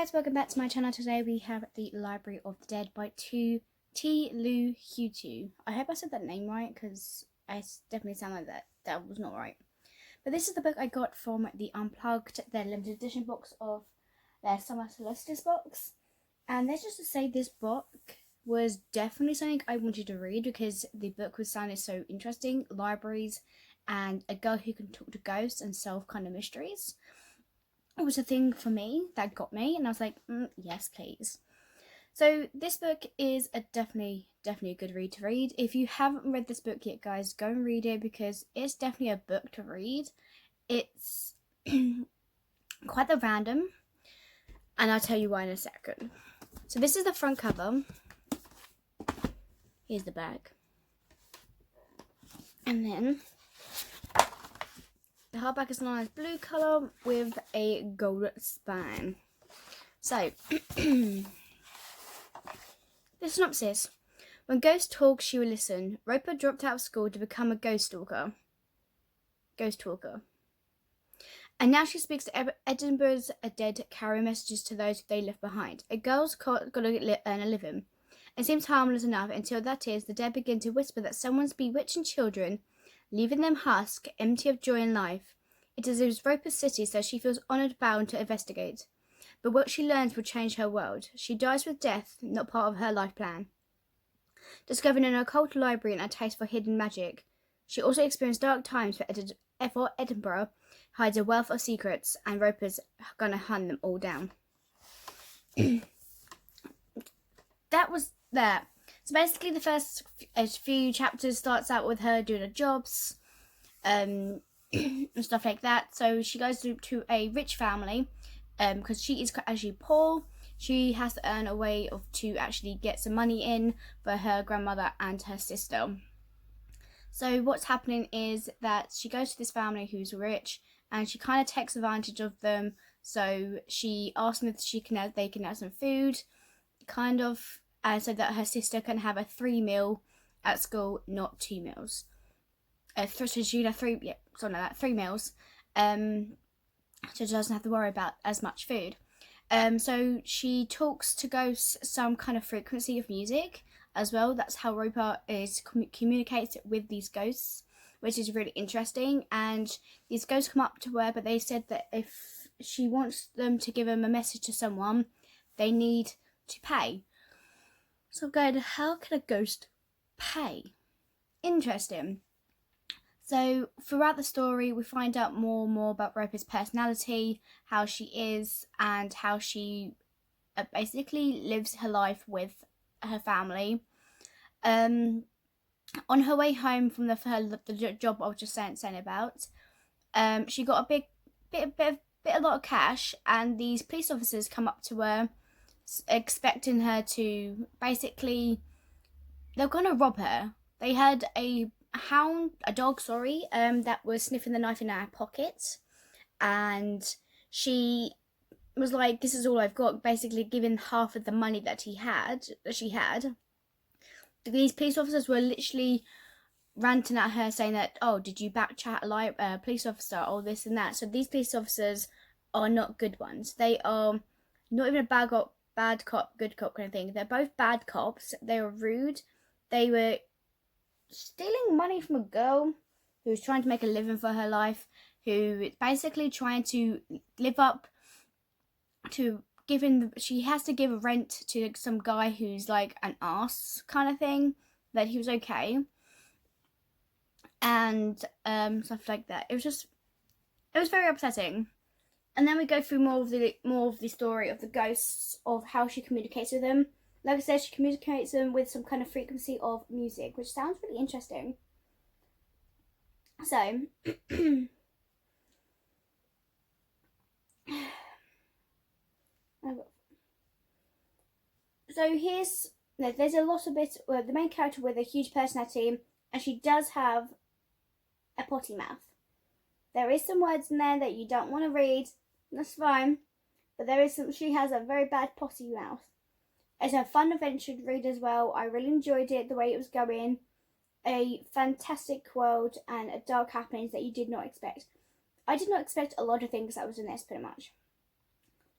guys, welcome back to my channel. Today we have The Library of the Dead by T.L.Huchu. I hope I said that name right, because I definitely sound like that was not right. But this is the book I got from the Unplugged, their limited edition box of their Summer Solstice box. And let's just say this book was definitely something I wanted to read because the book was sounded so interesting. Libraries and a girl who can talk to ghosts and solve kind of mysteries. It was a thing for me that got me, and I was like, yes, please. So this book is a definitely a good read to read. If you haven't read this book yet, guys, go and read it because it's definitely a book to read. It's quite the random, and I'll tell you why in a second. So this is the front cover. Here's the back, and then the hardback is a nice blue colour with a gold spine. So, the synopsis. When ghosts talk, she will listen. Roper dropped out of school to become a ghost talker. And now she speaks to Edinburgh's dead, carrying messages to those they left behind. A girl's got to earn a living. It seems harmless enough until that is, the dead begin to whisper that someone's bewitching children, leaving them husk, empty of joy in life. It is Roper's city, so she feels honoured bound to investigate. But what she learns will change her world. She dies with death, not part of her life plan. Discovering an occult library and a taste for hidden magic, she also experienced dark times for Edinburgh hides a wealth of secrets, and Roper's gonna hunt them all down. That was that. So basically the first few chapters starts out with her doing her jobs and stuff like that. So she goes to a rich family because she is actually poor. She has to earn a way to actually get some money in for her grandmother and her sister. So what's happening is that she goes to this family who's rich and she kind of takes advantage of them. So she asks them if they can have some food, kind of, so that her sister can have a 3 meal at school, not 2 meals. So she'd have 3 meals. So she doesn't have to worry about as much food. So she talks to ghosts some kind of frequency of music as well. That's how Roper communicates with these ghosts, which is really interesting. And these ghosts come up to her, but they said that if she wants them to give them a message to someone, they need to pay. So I'm going, how can a ghost pay? Interesting. So throughout the story, we find out more and more about Roper's personality, how she is, and how she basically lives her life with her family. On her way home from the job I was just saying about, she got a lot of cash, and these police officers come up to her, expecting her to basically, they're gonna rob her. They had a dog, that was sniffing the knife in her pocket, and she was like, "This is all I've got." Basically, given half of the money that she had. These police officers were literally ranting at her, saying that, "Oh, did you backchat a police officer? All this and that." So these police officers are not good ones. They are not even a bad cop, good cop kind of thing. They're both bad cops. They were rude. They were stealing money from a girl who was trying to make a living for her life, who is basically trying to live up to she has to give rent to some guy who's like an ass kind of thing, that he was okay, and stuff like that. It was very upsetting. And then we go through more of the story of the ghosts, of how she communicates with them. Like I said, she communicates them with some kind of frequency of music, which sounds really interesting. So, there's a lot of it. Well, the main character with a huge personality, and she does have a potty mouth. There is some words in there that you don't want to read. That's fine, but she has a very bad potty mouth. It's a fun adventure to read as well. I really enjoyed it, the way it was going. A fantastic world and a dark happenings that you did not expect. I did not expect a lot of things that was in this, pretty much.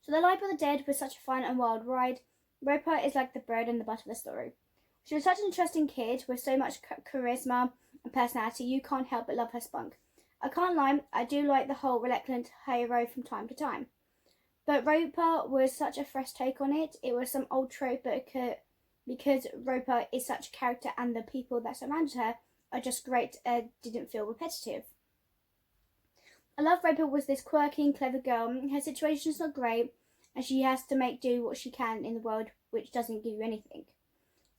So The Life of the Dead was such a fun and wild ride. Roper is like the bread and the butter of the story. She was such an interesting kid with so much charisma and personality, you can't help but love her spunk. I can't lie, I do like the whole reluctant hero from time to time. But Roper was such a fresh take on it. It was some old trope, but because Roper is such a character and the people that surrounded her are just great, didn't feel repetitive. I love Roper was this quirky and clever girl. Her situation is not great, and she has to make do what she can in the world which doesn't give you anything.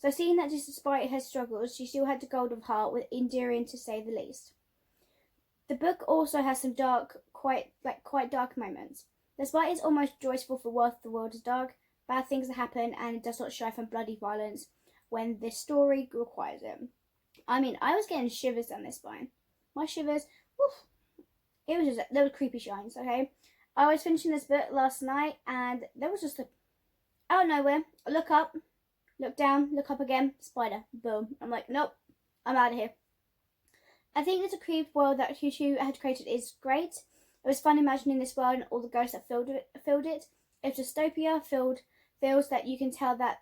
So seeing that despite her struggles, she still had the gold of heart with endearing to say the least. The book also has some quite dark moments. Despite it's almost joyful for the world is dark, bad things happen and it does not shy from bloody violence when the story requires it. I mean, I was getting shivers down this spine. My shivers, woof, it was just, there were creepy shines, okay? I was finishing this book last night and there was just out of nowhere, I look up, look down, look up again, spider, boom. I'm like, nope, I'm out of here. I think the creep world that Huchu had created is great. It was fun imagining this world and all the ghosts that filled it. It's dystopia feels that you can tell that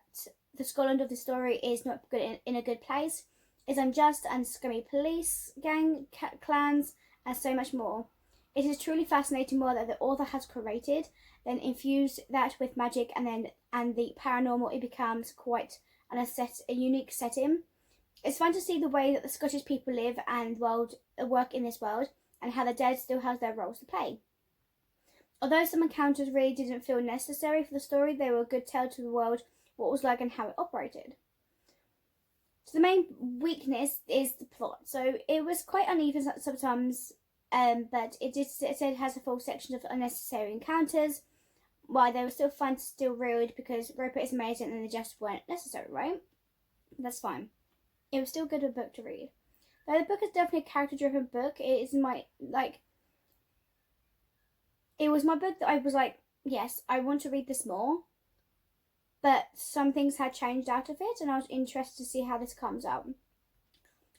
the Scotland of the story is not good in a good place. It's unjust and scummy police, gang, clans, and so much more. It is truly fascinating world that the author has created. Then infuse that with magic and the paranormal, it becomes quite a unique setting. It's fun to see the way that the Scottish people live and work in this world, and how the dead still have their roles to play. Although some encounters really didn't feel necessary for the story, they were a good tell to the world what it was like and how it operated. So the main weakness is the plot. So it was quite uneven sometimes, but it said it has a full section of unnecessary encounters. While they were still fun to still read because Roper is amazing and they just weren't necessary, right? That's fine. It was still good a book to read. Though the book is definitely a character-driven book, it is it was my book that I was like, yes, I want to read this more. But some things had changed out of it, and I was interested to see how this comes out.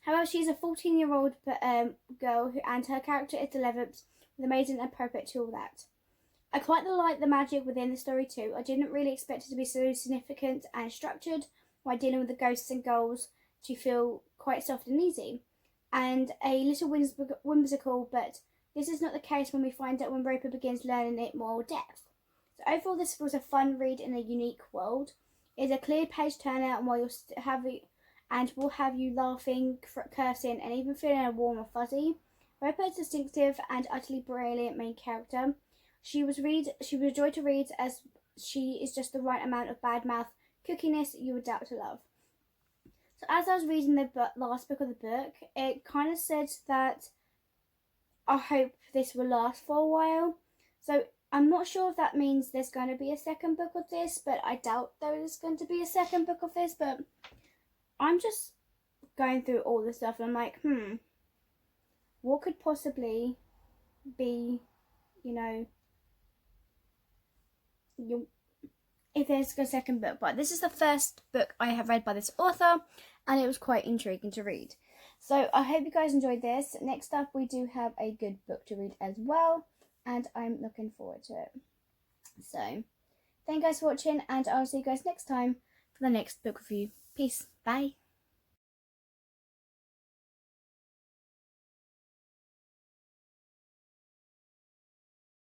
However, she's a 14-year-old girl and her character is developed with amazing and appropriate to all that. I quite like the magic within the story too. I didn't really expect it to be so significant and structured while dealing with the ghosts and ghouls to feel quite soft and easy. And a little whimsical, but this is not the case when we find out when Roper begins learning it more depth. So overall, this was a fun read in a unique world. It's a clear page turner, and will have you laughing, cursing, and even feeling a warm or fuzzy. Roper is distinctive and utterly brilliant main character. She was a joy to read, as she is just the right amount of bad mouth cookiness you would doubt to love. So as I was reading the last book of the book, it kind of said that I hope this will last for a while. So I'm not sure if that means there's going to be a second book of this, but I doubt there is going to be a second book of this. But I'm just going through all this stuff and I'm like, what could possibly be, if there's a second book. But this is the first book I have read by this author, and it was quite intriguing to read. So I hope you guys enjoyed this. Next up, we do have a good book to read as well, and I'm looking forward to it. So thank you guys for watching, and I'll see you guys next time for the next book review. Peace. Bye.